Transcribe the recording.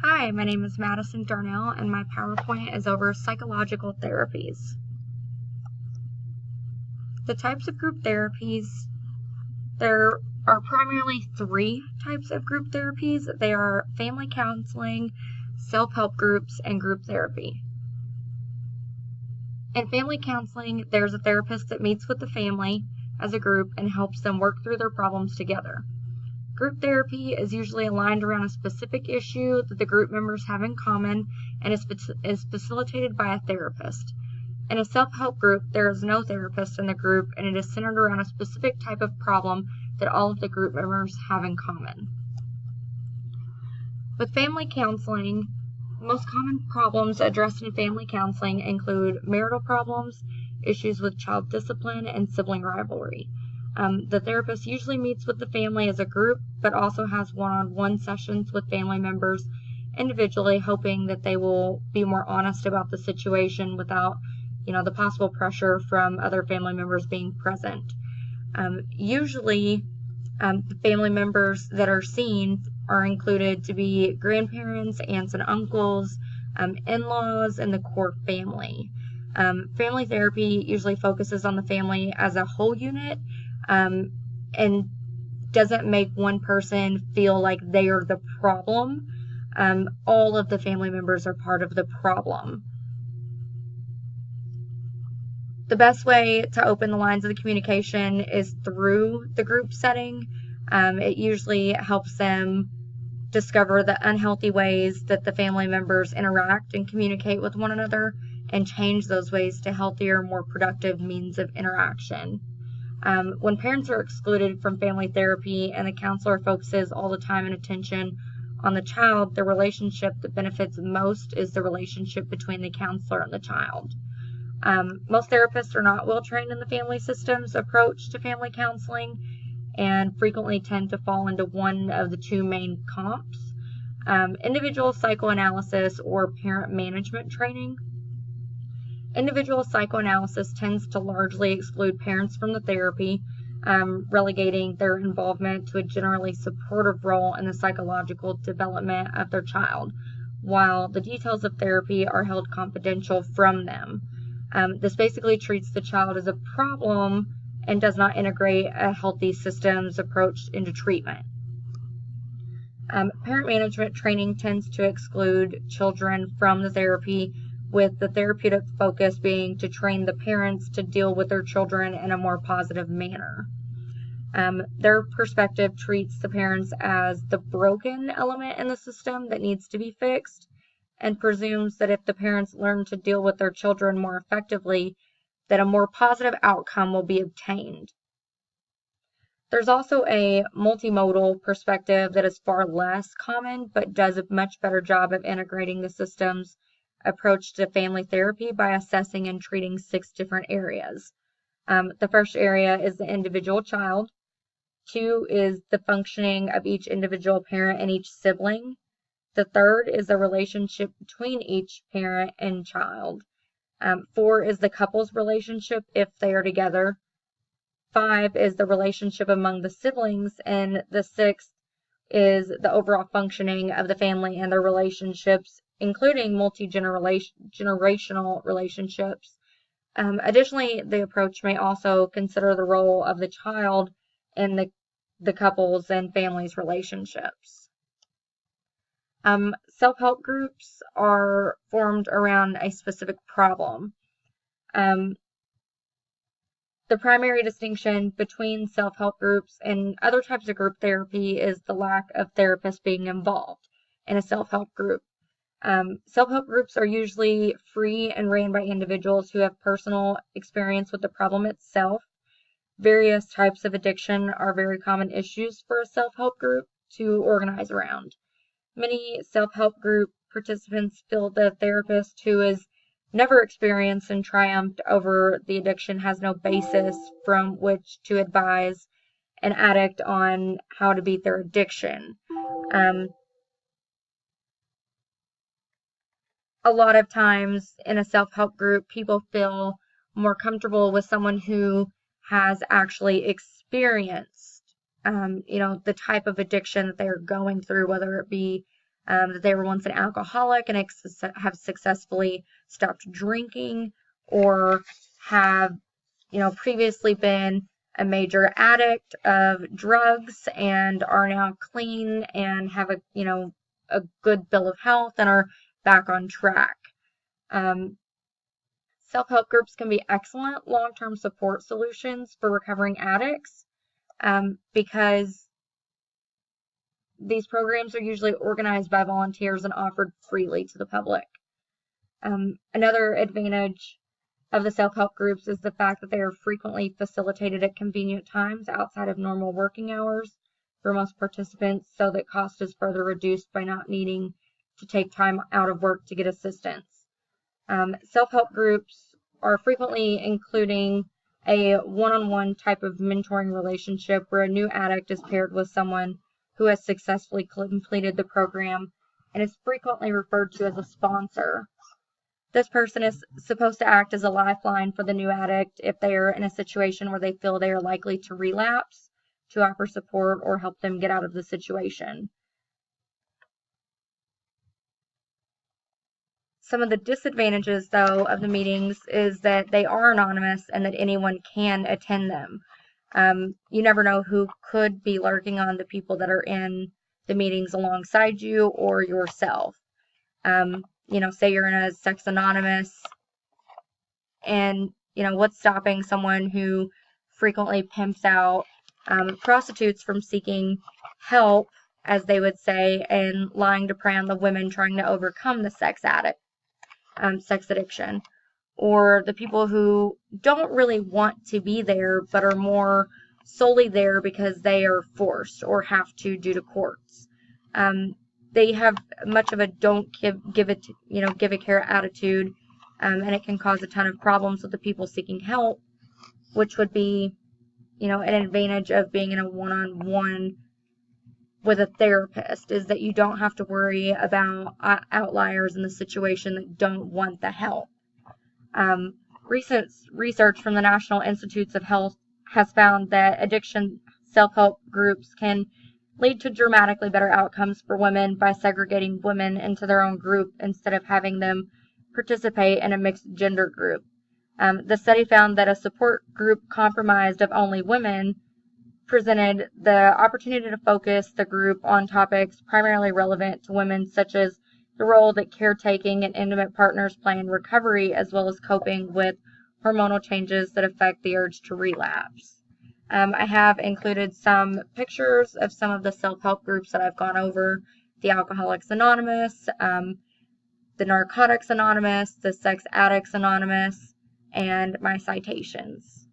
Hi, my name is Madison Darnell, and my PowerPoint is over psychological therapies. The types of group therapies, there are primarily three types of group therapies. They are family counseling, self-help groups, and group therapy. In family counseling, there's a therapist that meets with the family as a group and helps them work through their problems together. Group therapy is usually aligned around a specific issue that the group members have in common and is facilitated by a therapist. In a self-help group, there is no therapist in the group, and it is centered around a specific type of problem that all of the group members have in common. With family counseling, most common problems addressed in family counseling include marital problems, issues with child discipline, and sibling rivalry. The therapist usually meets with the family as a group, but also has one-on-one sessions with family members individually, hoping that they will be more honest about the situation without, the possible pressure from other family members being present. Usually, the family members that are seen are included to be grandparents, aunts and uncles, in-laws, and the core family. Family therapy usually focuses on the family as a whole unit, and doesn't make one person feel like they are the problem. All of the family members are part of the problem. The best way to open the lines of the communication is through the group setting. It usually helps them discover the unhealthy ways that the family members interact and communicate with one another, and change those ways to healthier, more productive means of interaction. When parents are excluded from family therapy and the counselor focuses all the time and attention on the child, the relationship that benefits most is the relationship between the counselor and the child. Most therapists are not well trained in the family systems approach to family counseling, and frequently tend to fall into one of the two main comps: individual psychoanalysis or parent management training. Individual psychoanalysis tends to largely exclude parents from the therapy, relegating their involvement to a generally supportive role in the psychological development of their child, while the details of therapy are held confidential from them. This basically treats the child as a problem and does not integrate a healthy systems approach into treatment. Parent management training tends to exclude children from the therapy, with the therapeutic focus being to train the parents to deal with their children in a more positive manner. Their perspective treats the parents as the broken element in the system that needs to be fixed, and presumes that if the parents learn to deal with their children more effectively, that a more positive outcome will be obtained. There's also a multimodal perspective that is far less common, but does a much better job of integrating the system's approach to family therapy by assessing and treating 6 different areas. The first area is the individual child. 2 is the functioning of each individual parent and each sibling. The third is the relationship between each parent and child. 4 is the couple's relationship if they are together. 5 is the relationship among the siblings, and the 6th is the overall functioning of the family and their relationships, including multi-generational relationships. Additionally, the approach may also consider the role of the child in the couple's and family's relationships. Self-help groups are formed around a specific problem. The primary distinction between self-help groups and other types of group therapy is the lack of therapists being involved in a self-help group. Self-help groups are usually free and ran by individuals who have personal experience with the problem itself. Various types of addiction are very common issues for a self-help group to organize around. Many self-help group participants feel the therapist who is never experienced and triumphed over the addiction has no basis from which to advise an addict on how to beat their addiction. A lot of times in a self-help group, people feel more comfortable with someone who has actually experienced, the type of addiction that they're going through, whether it be that they were once an alcoholic and have successfully stopped drinking, or have, previously been a major addict of drugs and are now clean and have a good bill of health and are back on track. Self-help groups can be excellent long-term support solutions for recovering addicts, because these programs are usually organized by volunteers and offered freely to the public. Another advantage of the self-help groups is the fact that they are frequently facilitated at convenient times outside of normal working hours for most participants, so that cost is further reduced by not needing to take time out of work to get assistance. Self-help groups are frequently including a one-on-one type of mentoring relationship where a new addict is paired with someone who has successfully completed the program and is frequently referred to as a sponsor. This person is supposed to act as a lifeline for the new addict if they are in a situation where they feel they are likely to relapse, to offer support or help them get out of the situation. Some of the disadvantages, though, of the meetings is that they are anonymous and that anyone can attend them. You never know who could be lurking on the people that are in the meetings alongside you or yourself. Say you're in a Sex Anonymous, and, what's stopping someone who frequently pimps out prostitutes from seeking help, as they would say, and lying to prey on the women trying to overcome the sex addiction, or the people who don't really want to be there but are more solely there because they are forced or have to due to courts. They have much of a don't give a care attitude, and it can cause a ton of problems with the people seeking help, which would be, an advantage of being in a one-on-one with a therapist, is that you don't have to worry about outliers in the situation that don't want the help. Recent research from the National Institutes of Health has found that addiction self-help groups can lead to dramatically better outcomes for women by segregating women into their own group instead of having them participate in a mixed gender group. The study found that a support group comprised of only women presented the opportunity to focus the group on topics primarily relevant to women, such as the role that caretaking and intimate partners play in recovery, as well as coping with hormonal changes that affect the urge to relapse. I have included some pictures of some of the self-help groups that I've gone over: the Alcoholics Anonymous, the Narcotics Anonymous, the Sex Addicts Anonymous, and my citations.